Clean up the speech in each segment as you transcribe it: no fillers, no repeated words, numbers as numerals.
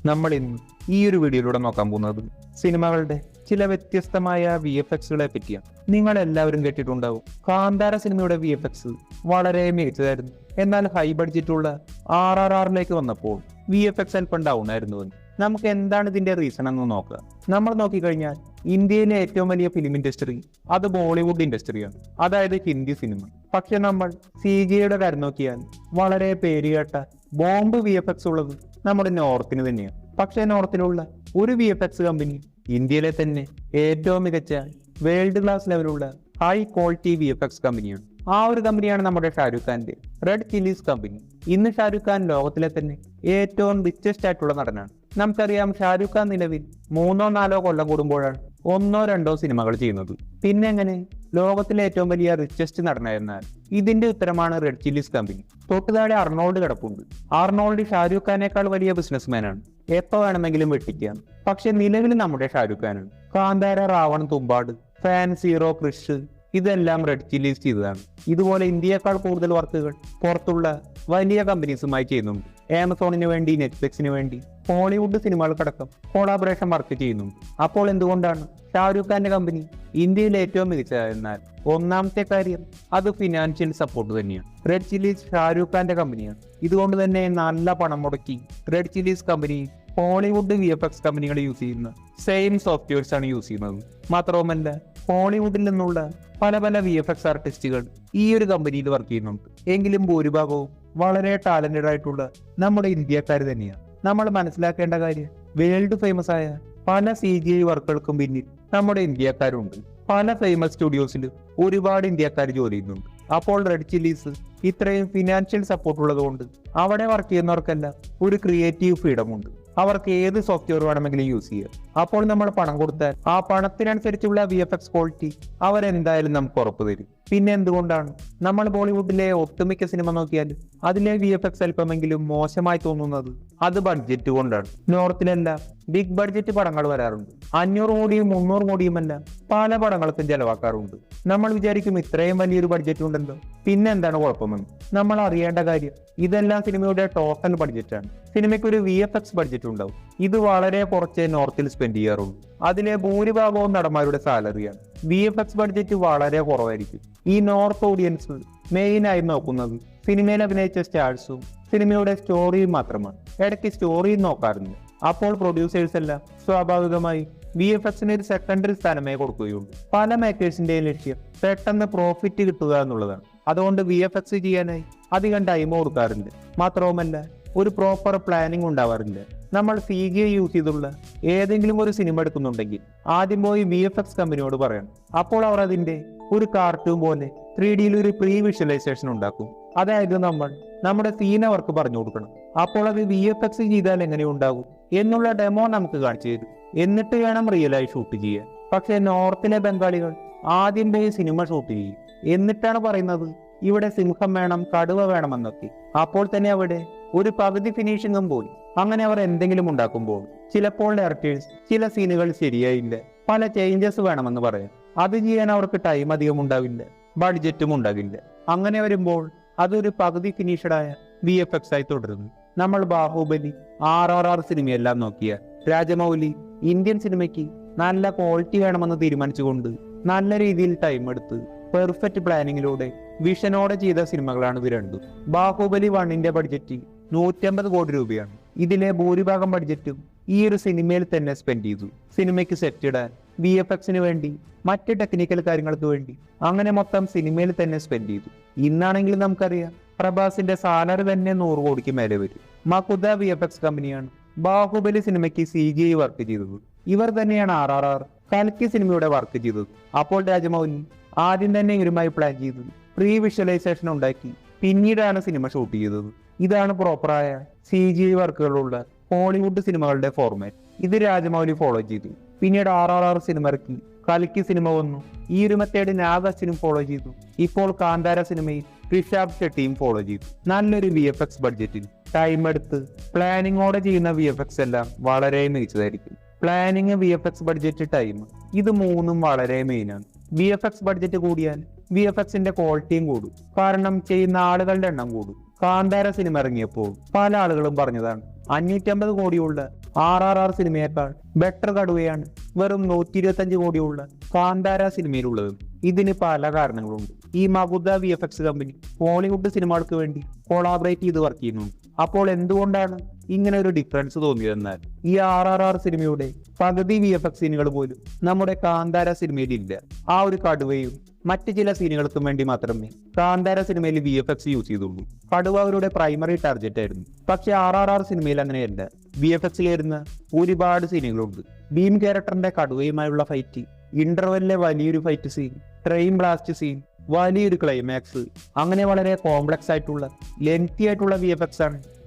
നമ്മൾ ഇന്ന് ഈ ഒരു വീഡിയോയിലൂടെ നോക്കാൻ പോകുന്നത് സിനിമകളുടെ ചില വ്യത്യസ്തമായ VFXകളെ പറ്റിയാണ്. നിങ്ങൾ എല്ലാവരും കേട്ടിട്ടുണ്ടാവും കാന്താര സിനിമയുടെ VFX വളരെ മികച്ചതായിരുന്നു. എന്നാൽ ഹൈ ബഡ്ജറ്റുള്ള RRRലേക്ക് വന്നപ്പോൾ VFX അല്പം ഡൗൺ ആയിരുന്നു. നമുക്ക് എന്താണ് ഇതിന്റെ റീസൺ എന്ന് നോക്കുക. നമ്മൾ നോക്കിക്കഴിഞ്ഞാൽ ഇന്ത്യയിലെ ഏറ്റവും വലിയ ഫിലിം ഇൻഡസ്ട്രി അത് ബോളിവുഡ് ഇൻഡസ്ട്രിയാണ്, അതായത് ഹിന്ദി സിനിമ. പക്ഷെ നമ്മൾ CGIയുടെ കാര്യം നോക്കിയാൽ വളരെ പേരുകേട്ട ബോംബ് VFX ഉള്ളത് നമ്മുടെ നോർത്തിന് തന്നെയാണ്. പക്ഷേ നോർത്തിലുള്ള ഒരു VFX കമ്പനി ഇന്ത്യയിലെ തന്നെ ഏറ്റവും മികച്ച വേൾഡ് ക്ലാസ് ലെവലുള്ള ഹൈ ക്വാളിറ്റി VFX കമ്പനിയാണ്. ആ ഒരു കമ്പനിയാണ് നമ്മുടെ ഷാരൂഖ് ഖാന്റെ റെഡ് ചില്ലീസ് കമ്പനി. ഇന്ന് ഷാരൂഖ് ഖാൻ ലോകത്തിലെ തന്നെ ഏറ്റവും റിച്ചസ്റ്റ് ആയിട്ടുള്ള നടനാണ്. നമുക്കറിയാം ഷാരൂഖ് ഖാൻ നിലവിൽ 3-4 കൊല്ലം കൂടുമ്പോഴാണ് 1-2 സിനിമകൾ ചെയ്യുന്നത്. പിന്നെ എങ്ങനെ ലോകത്തിലെ ഏറ്റവും വലിയ റിച്ചസ്റ്റ് നടനായിരുന്നാൽ ഇതിന്റെ ഉത്തരമാണ് റെഡ് ചില്ലീസ് കമ്പനി. തൊട്ടുതാഴെ അർണോൾഡ് കിടപ്പുണ്ട്. അർണോൾഡ് ഷാരൂഖ് ഖാനേക്കാൾ വലിയ ബിസിനസ്മാനാണ്, എപ്പോ വേണമെങ്കിലും വെട്ടിക്കാം. പക്ഷെ നിലവിൽ നമ്മുടെ ഷാരൂഖ് ഖാനാണ്. കാന്താര, റാവൺ, തുമ്പാട്, ഫാൻ സീറോ, ക്രിഷ് ഇതെല്ലാം റെഡ് ചില്ലീസ് ചെയ്തതാണ്. ഇതുപോലെ ഇന്ത്യയേക്കാൾ കൂടുതൽ വർക്കുകൾ പുറത്തുള്ള വലിയ കമ്പനീസുമായി ചെയ്യുന്നുണ്ട്. ആമസോണിന് വേണ്ടി, നെറ്റ്ഫ്ലിക്സിന് വേണ്ടി, ഹോളിവുഡ് സിനിമകൾക്കടക്കം കൊളാബറേഷൻ വർക്ക് ചെയ്യുന്നുണ്ട്. അപ്പോൾ എന്തുകൊണ്ടാണ് ഷാരൂഖ് ഖാന്റെ കമ്പനി ഇന്ത്യയിൽ ഏറ്റവും മികച്ചതെന്നാൽ ഒന്നാമത്തെ കാര്യം അത് ഫിനാൻഷ്യൽ സപ്പോർട്ട് തന്നെയാണ്. റെഡ് ചില്ലീസ് ഷാരൂഖ് ഖാന്റെ കമ്പനിയാണ്. ഇതുകൊണ്ട് തന്നെ നല്ല പണം മുടക്കി red chillies company Hollywood VFX കമ്പനികൾ യൂസ് ചെയ്യുന്ന സെയിം സോഫ്റ്റ്വെയർസ് ആണ് യൂസ് ചെയ്യുന്നത്. മാത്രവുമല്ല ഹോളിവുഡിൽ നിന്നുള്ള പല VFX ആർട്ടിസ്റ്റുകൾ ഈ ഒരു കമ്പനിയിൽ വർക്ക് ചെയ്യുന്നുണ്ട്. എങ്കിലും ഭൂരിഭാഗവും വളരെ ടാലന്റഡ് ആയിട്ടുള്ള നമ്മുടെ ഇന്ത്യക്കാർ തന്നെയാണ്. നമ്മൾ മനസ്സിലാക്കേണ്ട കാര്യം വേൾഡ് ഫേമസ് ആയ പല CGI വർക്കുകൾക്കും പിന്നിൽ നമ്മുടെ ഇന്ത്യക്കാരുണ്ട്. പല ഫേമസ് സ്റ്റുഡിയോസിൽ ഒരുപാട് ഇന്ത്യക്കാർ ജോലി ചെയ്യുന്നുണ്ട്. അപ്പോൾ റെഡ് ചില്ലീസ് ഇത്രയും ഫിനാൻഷ്യൽ സപ്പോർട്ട് ഉള്ളതുകൊണ്ട് അവിടെ വർക്ക് ചെയ്യുന്നവർക്കെല്ലാം ഒരു ക്രിയേറ്റീവ് ഫ്രീഡം ഉണ്ട്. അവർക്ക് ഏത് സോഫ്റ്റ്വെയർ വേണമെങ്കിലും യൂസ് ചെയ്യാം. അപ്പോൾ നമ്മൾ പണം കൊടുത്താൽ ആ പണത്തിനനുസരിച്ചുള്ള VFX ക്വാളിറ്റി അവരെന്തായാലും നമുക്ക് ഉറപ്പ് തരും. പിന്നെ എന്തുകൊണ്ടാണ് നമ്മൾ ബോളിവുഡിലെ ഒട്ടുമിക്ക സിനിമ നോക്കിയാൽ അതിലെ VFX അല്പമെങ്കിലും മോശമായി തോന്നുന്നത്? അത് ബഡ്ജറ്റ് കൊണ്ടാണ്. നോർത്തിലെല്ലാം ബിഗ് ബഡ്ജറ്റ് പടങ്ങൾ വരാറുണ്ട്. 500 കോടിയും 300 കോടിയുമല്ല പല പടങ്ങൾക്കും ചെലവാക്കാറുണ്ട്. നമ്മൾ വിചാരിക്കും ഇത്രയും വലിയൊരു ബഡ്ജറ്റ് ഉണ്ടല്ലോ, പിന്നെ എന്താണ് കുഴപ്പമെന്ന്. നമ്മൾ അറിയേണ്ട കാര്യം ഇതെല്ലാം സിനിമയുടെ ടോട്ടൽ ബഡ്ജറ്റാണ്. സിനിമയ്ക്ക് ഒരു VFX ബഡ്ജറ്റ് ഉണ്ടാവും. ഇത് വളരെ കുറച്ചേ നോർത്തിൽ സ്പെൻഡ് ചെയ്യാറുള്ളൂ. അതിലെ ഭൂരിഭാഗവും നടന്മാരുടെ സാലറിയാണ്. VFX ബഡ്ജറ്റ് വളരെ കുറവായിരിക്കും. ഈ നോർത്ത് ഓഡിയൻസ് മെയിനായി നോക്കുന്നത് സിനിമയിൽ അഭിനയിച്ച സ്റ്റാർസും സിനിമയുടെ സ്റ്റോറിയും മാത്രമാണ്. ഇടയ്ക്ക് സ്റ്റോറിയും നോക്കാറുണ്ട്. അപ്പോൾ പ്രൊഡ്യൂസേഴ്സ് എല്ലാം സ്വാഭാവികമായി VFXന് ഒരു സെക്കൻഡറി സ്ഥാനമേ കൊടുക്കുകയുള്ളൂ. പല മേക്കേഴ്സിന്റെയും ലക്ഷ്യം പെട്ടെന്ന് പ്രോഫിറ്റ് കിട്ടുക എന്നുള്ളതാണ്. അതുകൊണ്ട് VFX ചെയ്യാനായി അധികം ടൈം കൊടുക്കാറില്ല. മാത്രവുമല്ല ഒരു പ്രോപ്പർ പ്ലാനിങ് ഉണ്ടാവാറില്ല. നമ്മൾ CGI യൂസ് ചെയ്തുള്ള ഏതെങ്കിലും ഒരു സിനിമ എടുക്കുന്നുണ്ടെങ്കിൽ ആദ്യം പോയി VFX കമ്പനിയോട് പറയണം. അപ്പോൾ അവർ അതിന്റെ ഒരു കാർട്ടൂൺ പോലെ 3Dയിൽ ഒരു പ്രീ വിഷ്വലൈസേഷൻ ഉണ്ടാക്കും. അതായത് നമ്മൾ നമ്മുടെ സീൻ അവർക്ക് പറഞ്ഞു കൊടുക്കണം. അപ്പോൾ അത് VFX ചെയ്താൽ എങ്ങനെ ഉണ്ടാകും എന്നുള്ള ഡെമോ നമുക്ക് കാണിച്ചു തരും. എന്നിട്ട് വേണം റിയലായി ഷൂട്ട് ചെയ്യാൻ. പക്ഷെ നോർത്തിലെ ബംഗാളികൾ ആദ്യം പോയി സിനിമ ഷൂട്ട് ചെയ്യും. എന്നിട്ടാണ് പറയുന്നത് ഇവിടെ സിംഹം വേണം, കടുവ വേണമെന്നൊക്കെ. അപ്പോൾ തന്നെ അവിടെ ഒരു പകുതി ഫിനിഷിങ്ങും പോയി. അങ്ങനെ അവർ എന്തെങ്കിലും ഉണ്ടാക്കുമ്പോൾ ചിലപ്പോൾ ഡയറക്ടേഴ്സ് ചില സീനുകൾ ശരിയായില്ല, പല ചേഞ്ചസ് വേണമെന്ന് പറയാം. അത് ചെയ്യാൻ അവർക്ക് ടൈം അധികം ഉണ്ടാവില്ല, ബഡ്ജറ്റും ഉണ്ടാകില്ല. അങ്ങനെ വരുമ്പോൾ അതൊരു പകുതി ഫിനിഷഡായ VFX ആയി തുടരുന്നു. നമ്മൾ ബാഹുബലി, RRR സിനിമയെല്ലാം നോക്കിയ രാജമൗലി ഇന്ത്യൻ സിനിമയ്ക്ക് നല്ല ക്വാളിറ്റി വേണമെന്ന് തീരുമാനിച്ചുകൊണ്ട് നല്ല രീതിയിൽ ടൈം എടുത്ത് പെർഫെക്റ്റ് പ്ലാനിങ്ങിലൂടെ വിഷനോടെ ചെയ്ത സിനിമകളാണ് ഇത് രണ്ടും. ബാഹുബലി 1ന്റെ ബഡ്ജറ്റ് 150 കോടി രൂപയാണ്. ഇതിലെ ഭൂരിഭാഗം ബഡ്ജറ്റും ഈ ഒരു സിനിമയിൽ തന്നെ സ്പെൻഡ് ചെയ്തു. സിനിമയ്ക്ക് സെറ്റ് ഇടാൻ, VFXന് വേണ്ടി, മറ്റ് ടെക്നിക്കൽ കാര്യങ്ങൾക്ക് വേണ്ടി, അങ്ങനെ മൊത്തം സിനിമയിൽ തന്നെ സ്പെൻഡ് ചെയ്തു. ഇന്നാണെങ്കിൽ നമുക്കറിയാം പ്രഭാസിന്റെ സാലറി തന്നെ 100 കോടിക്ക് മേലെ വരും. മകുദ VFX കമ്പനിയാണ് ബാഹുബലി സിനിമയ്ക്ക് CGI വർക്ക് ചെയ്തത്. ഇവർ തന്നെയാണ് RRR കൽക്കി സിനിമയുടെ വർക്ക് ചെയ്തത്. അപ്പോൾ രാജമൗലി ആദ്യം തന്നെ ഇവരുമായി പ്ലാൻ ചെയ്തത് പ്രീ വിഷ്വലൈസേഷൻ ഉണ്ടാക്കി പിന്നീടാണ് സിനിമ ഷൂട്ട് ചെയ്തത്. ഇതാണ് പ്രോപ്പറായ CGI വർക്കുകളുള്ള ഹോളിവുഡ് സിനിമകളുടെ ഫോർമാറ്റ്. ഇത് രാജമൗലി ഫോളോ ചെയ്തു. പിന്നീട് RRR സിനിമ ഇറക്കി, കൽക്കി സിനിമ വന്നു. ഈ ഒരു മെത്തേഡ് നാഗസിനും ഫോളോ ചെയ്തു. ഇപ്പോൾ കാന്താര സിനിമയിൽ ഋഷഭ് ഷെട്ടിയും ഫോളോ ചെയ്തു. നല്ലൊരു VFX ബഡ്ജറ്റിൽ ടൈം എടുത്ത് പ്ലാനിങ്ങോടെ ചെയ്യുന്ന VFX എല്ലാം വളരെ മികച്ചതായിരിക്കും. പ്ലാനിങ്, VFX ബഡ്ജറ്റ്, ടൈം, ഇത് മൂന്നും വളരെ മെയിനാണ്. VFX ബഡ്ജറ്റ് കൂടിയാൽ VFXന്റെ ക്വാളിറ്റിയും കൂടും. കാരണം ചെയ്യുന്ന ആളുകളുടെ എണ്ണം കൂടും. കാന്താര സിനിമ ഇറങ്ങിയപ്പോൾ പല ആളുകളും പറഞ്ഞതാണ് 550 കോടിയുള്ള RRR സിനിമയേക്കാൾ ബെറ്റർ കടുവയാണ് വെറും 125 കോടിയുള്ള കാന്താര സിനിമയിലുള്ളത്. ഇതിന് പല കാരണങ്ങളുണ്ട്. ഈ മകുത VFX കമ്പനി ബോളിവുഡ് സിനിമകൾക്ക് വേണ്ടി കൊളാബറേറ്റ് ചെയ്ത് വർക്ക് ചെയ്യുന്നു. അപ്പോൾ എന്തുകൊണ്ടാണ് ഇങ്ങനെ ഒരു ഡിഫറൻസ് തോന്നിയതെന്നാൽ ഈ RRR സിനിമയുടെ പകുതി VFX സീനുകൾ പോലും നമ്മുടെ കാന്താര സിനിമയിൽ ഇല്ല. ആ ഒരു കടുവയും മറ്റ് ചില സീനുകൾക്കും വേണ്ടി മാത്രമേ കാന്താര സിനിമയിൽ VFX യൂസ് ചെയ്തുള്ളൂ. കടുവ അവരുടെ പ്രൈമറി ടാർഗറ്റ് ആയിരുന്നു. പക്ഷെ RRR സിനിമയിൽ അങ്ങനെയല്ല. VFXൽ വരുന്ന ഒരുപാട് സീനുകളുണ്ട്. ഭീം ക്യാരക്ടറിന്റെ കടുവയുമായുള്ള ഫൈറ്റ്, ഇന്റർവെല്ലിലെ വലിയൊരു fight scene, train blast scene, വലിയൊരു ക്ലൈമാക്സ്, അങ്ങനെ വളരെ കോംപ്ലക്സ് ആയിട്ടുള്ള ലെങ്തി ആയിട്ടുള്ള VFX ആണ്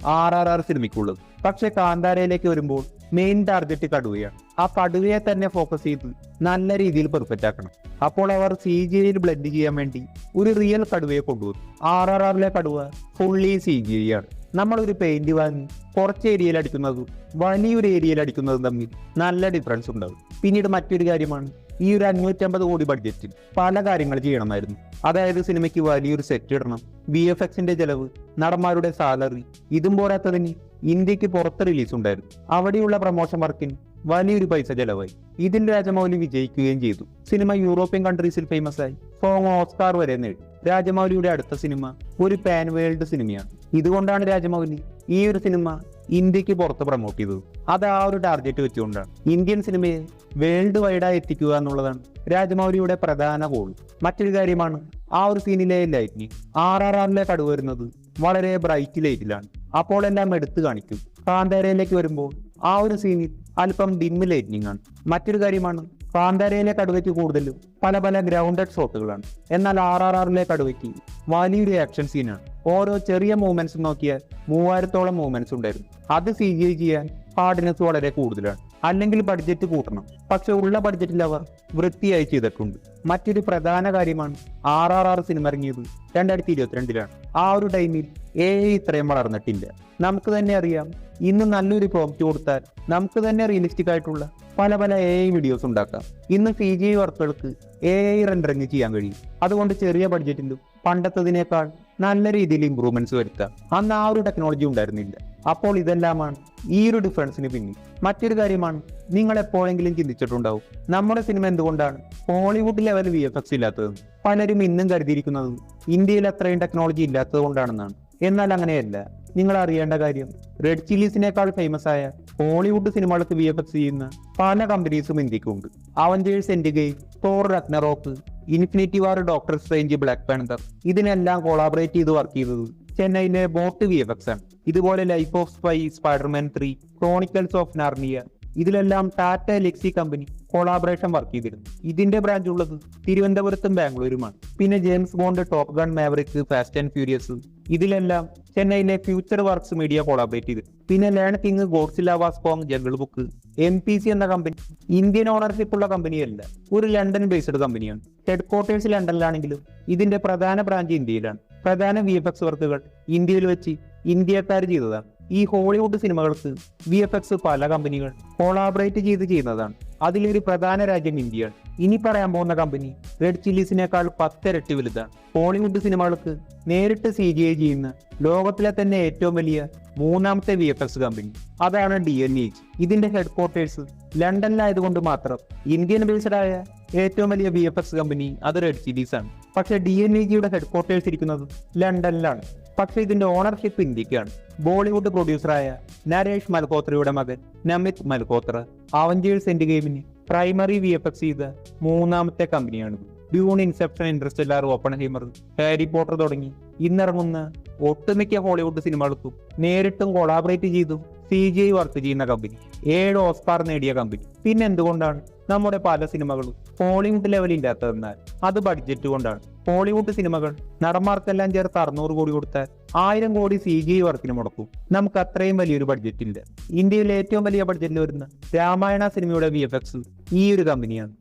RRR സിനിമയ്ക്കുള്ളത്. പക്ഷെ കാന്താരയിലേക്ക് വരുമ്പോൾ മെയിൻ ടാർഗറ്റ് കടുവയാണ്. ആ കടുവയെ തന്നെ ഫോക്കസ് ചെയ്ത് നല്ല രീതിയിൽ പെർഫെക്റ്റ് ആക്കണം. അപ്പോൾ അവർ CGIയിൽ ബ്ലെൻഡ് ചെയ്യാൻ വേണ്ടി ഒരു റിയൽ കടുവയെ കൊണ്ടുവന്നു. RRRലെ കടുവ ഫുള്ളി CGI ആണ്. നമ്മളൊരു പെയിന്റ് വാങ്ങി കുറച്ച് ഏരിയയിൽ അടിക്കുന്നതും വലിയൊരു ഏരിയയിൽ അടിക്കുന്നതും തമ്മിൽ നല്ല ഡിഫറൻസ് ഉണ്ടാവും. പിന്നീട് മറ്റൊരു കാര്യമാണ്, ഈ ഒരു 550 കോടി ബഡ്ജറ്റിൽ പല കാര്യങ്ങൾ ചെയ്യണമായിരുന്നു. അതായത് സിനിമയ്ക്ക് വലിയൊരു സെറ്റ് ഇടണം, VFXന്റെ ചെലവ്, നടന്മാരുടെ സാലറി, ഇതും പോരാത്തതിന് ഇന്ത്യക്ക് പുറത്ത് റിലീസ് ഉണ്ടായിരുന്നു. അവിടെയുള്ള പ്രൊമോഷൻ വർക്കിന് വലിയൊരു പൈസ ചെലവായി. ഇതിൽ രാജമൗലി വിജയിക്കുകയും ചെയ്തു. സിനിമ യൂറോപ്യൻ കൺട്രീസിൽ ഫേമസ് ആയി ഓസ്കാർ വരെ നേടി. രാജമൗലിയുടെ അടുത്ത സിനിമ ഒരു പാൻ വേൾഡ് സിനിമയാണ്. ഇതുകൊണ്ടാണ് രാജമൗലി ഈ ഒരു സിനിമ ഇന്ത്യക്ക് പുറത്ത് പ്രൊമോട്ട് ചെയ്തത്. അത് ആ ഒരു ടാർഗറ്റ് വെച്ചുകൊണ്ടാണ്. ഇന്ത്യൻ സിനിമയെ വേൾഡ് വൈഡായി എത്തിക്കുക എന്നുള്ളതാണ് രാജമൗലിയുടെ പ്രധാന ഗോൾ. മറ്റൊരു കാര്യമാണ് ആ ഒരു സീനിലെ ലൈറ്റിനിങ്. RRRലെ കടുവ വരുന്നത് വളരെ ബ്രൈറ്റ് ലൈറ്റിലാണ്. അപ്പോൾ എല്ലാം എടുത്തു കാണിക്കും. കാന്താരയിലേക്ക് വരുമ്പോൾ ആ ഒരു സീനിൽ അല്പം ഡിം ലൈറ്റിനിങ് ആണ്. മറ്റൊരു കാര്യമാണ്, കാന്താരയിലെ കടുവയ്ക്ക് കൂടുതലും പല ഗ്രൗണ്ടഡ് ഷോട്ടുകളാണ്. എന്നാൽ RRRലെ കടുവയ്ക്ക് വലിയൊരു ആക്ഷൻ സീനാണ്. ഓരോ ചെറിയ മൂവ്മെന്റ്സ് നോക്കിയാൽ 3000-ഓളം മൂവ്മെന്റ്സ് ഉണ്ടായിരുന്നു. അത് CGI ചെയ്യാൻ ഹാർഡ്നെസ് വളരെ കൂടുതലാണ്. അല്ലെങ്കിൽ ബഡ്ജറ്റ് കൂട്ടണം. പക്ഷെ ഉള്ള ബഡ്ജറ്റിൽ അവർ വൃത്തിയായി ചെയ്തിട്ടുണ്ട്. മറ്റൊരു പ്രധാന കാര്യമാണ്, RRR സിനിമ ഇറങ്ങിയത് 2022-ലാണ്. ആ ഒരു ടൈമിൽ AI ഇത്രയും വളർന്നിട്ടില്ല. നമുക്ക് തന്നെ അറിയാം, ഇന്ന് നല്ലൊരു പ്രോംപ്റ്റ് കൊടുത്താൽ നമുക്ക് തന്നെ റിയലിസ്റ്റിക് ആയിട്ടുള്ള പല AI വീഡിയോസ് ഉണ്ടാക്കാം. ഇന്ന് CGI വർക്കുകൾക്ക് AI റെൻഡറിങ് ചെയ്യാൻ കഴിയും. അതുകൊണ്ട് ചെറിയ ബഡ്ജറ്റിലും പണ്ടത്തതിനേക്കാൾ നല്ല രീതിയിൽ ഇമ്പ്രൂവ്മെന്റ്സ് വരുത്താം. അന്ന് ആ ഒരു ടെക്നോളജി ഉണ്ടായിരുന്നില്ല. അപ്പോൾ ഇതെല്ലാമാണ് ഈ ഒരു ഡിഫറൻസിന് പിന്നിൽ. മറ്റൊരു കാര്യമാണ്, നിങ്ങൾ എപ്പോഴെങ്കിലും ചിന്തിച്ചിട്ടുണ്ടാവും നമ്മുടെ സിനിമ എന്തുകൊണ്ടാണ് ഹോളിവുഡ് ലെവൽ VFX ഇല്ലാത്തത്? പലരും ഇന്നും കരുതിയിരിക്കുന്നത് ഇന്ത്യയിൽ അത്രയും ടെക്നോളജി ഇല്ലാത്തത് കൊണ്ടാണെന്നാണ്. എന്നാൽ അങ്ങനെയല്ല. നിങ്ങൾ അറിയേണ്ട കാര്യം, റെഡ് ചില്ലീസിനേക്കാൾ ഫേമസ് ആയ ഹോളിവുഡ് സിനിമകൾക്ക് VFX ചെയ്യുന്ന പല കമ്പനീസും ഇന്ത്യക്കുണ്ട്. Avengers Endgame, Thor Ragnarok, Infinity War, Doctor Strange, Black Panther, ഇതിനെല്ലാം കൊളാബറേറ്റ് ചെയ്ത് വർക്ക് ചെയ്തത് ചെന്നൈയിലെ ബോട്ട് VFX ആണ്. ഇതുപോലെ Life of Pi, Spiderman 3, Chronicles of Narnia, ഇതിലെല്ലാം Tata Elxsi company collaboration work ചെയ്തിരുന്നു. ഇതിന്റെ ബ്രാഞ്ച് ഉള്ളത് തിരുവനന്തപുരത്തും ബാംഗ്ലൂരുമാണ്. പിന്നെ James Bond, Top Gun Maverick, Fast and Furious, ഇതിലെല്ലാം ചെന്നൈയിലെ ഫ്യൂച്ചർ വർക്ക്സ് മീഡിയ കൊളാബറേറ്റ് ചെയ്തു. പിന്നെ Lion King, Godzilla vs Kong, Jungle Book, MPC എന്ന കമ്പനി ഇന്ത്യൻ ഓണർഷിപ്പ് ഉള്ള കമ്പനിയല്ല, ഒരു ലണ്ടൻ ബേസ്ഡ് കമ്പനിയാണ്. ഹെഡ് ക്വാർട്ടേഴ്സ് ലണ്ടനിലാണെങ്കിലും ഇതിന്റെ പ്രധാന ബ്രാഞ്ച് ഇന്ത്യയിലാണ്. പ്രധാന VFX വർക്കുകൾ ഇന്ത്യയിൽ വെച്ച് ഇന്ത്യക്കാർ ചെയ്തതാണ്. ഈ ഹോളിവുഡ് സിനിമകൾക്ക് VFX പല കമ്പനികൾ കൊളാബറേറ്റ് ചെയ്ത് ചെയ്യുന്നതാണ്. അതിലൊരു പ്രധാന രാജ്യം ഇന്ത്യയാണ്. ഇനി പറയാൻ പോകുന്ന കമ്പനി റെഡ് ചില്ലീസിനേക്കാൾ 10 ഇരട്ടി വലുതാണ്. ഹോളിവുഡ് സിനിമകൾക്ക് നേരിട്ട് CGI ചെയ്യുന്ന ലോകത്തിലെ തന്നെ ഏറ്റവും വലിയ മൂന്നാമത്തെ VFX കമ്പനി, അതാണ് DNH. ഇതിന്റെ ഹെഡ് ക്വാർട്ടേഴ്സ് ലണ്ടനിലായതുകൊണ്ട് മാത്രം ഇന്ത്യൻ ബേസ്ഡ് ആയ ഏറ്റവും വലിയ VFX കമ്പനി അത് റെഡ് ചില്ലീസ് ആണ്. പക്ഷെ DNHയുടെ ഹെഡ് ക്വാർട്ടേഴ്സ് ഇരിക്കുന്നത് ലണ്ടനിലാണ്. പക്ഷെ ഇതിന്റെ ഓണർഷിപ്പ് ഇന്ത്യക്കാണ്. ബോളിവുഡ് പ്രൊഡ്യൂസറായ നരേഷ് മൽഹോത്രയുടെ മകൻ നമിത് മൽഹോത്ര അവഞ്ചേഴ്സ് എൻഡ് ഗെയിമിന് പ്രൈമറി VFX ചെയ്ത മൂന്നാമത്തെ കമ്പനിയാണ്. Dune, Inception, Interstellar, Oppenheimer, Harry Potter തുടങ്ങി ഇന്നിറങ്ങുന്ന ഒട്ടുമിക്ക ഹോളിവുഡ് സിനിമകൾക്കും നേരിട്ടും കൊളാബറേറ്റ് ചെയ്തും CGI വർക്ക് ചെയ്യുന്ന കമ്പനി. 7 ഓസ്കാർ നേടിയ കമ്പനി. പിന്നെ എന്തുകൊണ്ടാണ് നമ്മുടെ പല സിനിമകളും ഹോളിവുഡ് ലെവൽ ഇല്ലാത്തതെന്നാൽ അത് ബഡ്ജറ്റ് കൊണ്ടാണ്. ഹോളിവുഡ് സിനിമകൾ നടന്മാർക്കെല്ലാം ചേർത്ത് 600 കോടി കൊടുത്താൽ 1000 കോടി CGI വർക്കിന് മുടക്കും. നമുക്ക് അത്രയും വലിയൊരു ബഡ്ജറ്റ് ഇല്ല. ഇന്ത്യയിലെ ഏറ്റവും വലിയ ബഡ്ജറ്റിൽ വരുന്ന രാമായണ സിനിമയുടെ VFX ഈ ഒരു കമ്പനിയാണ്.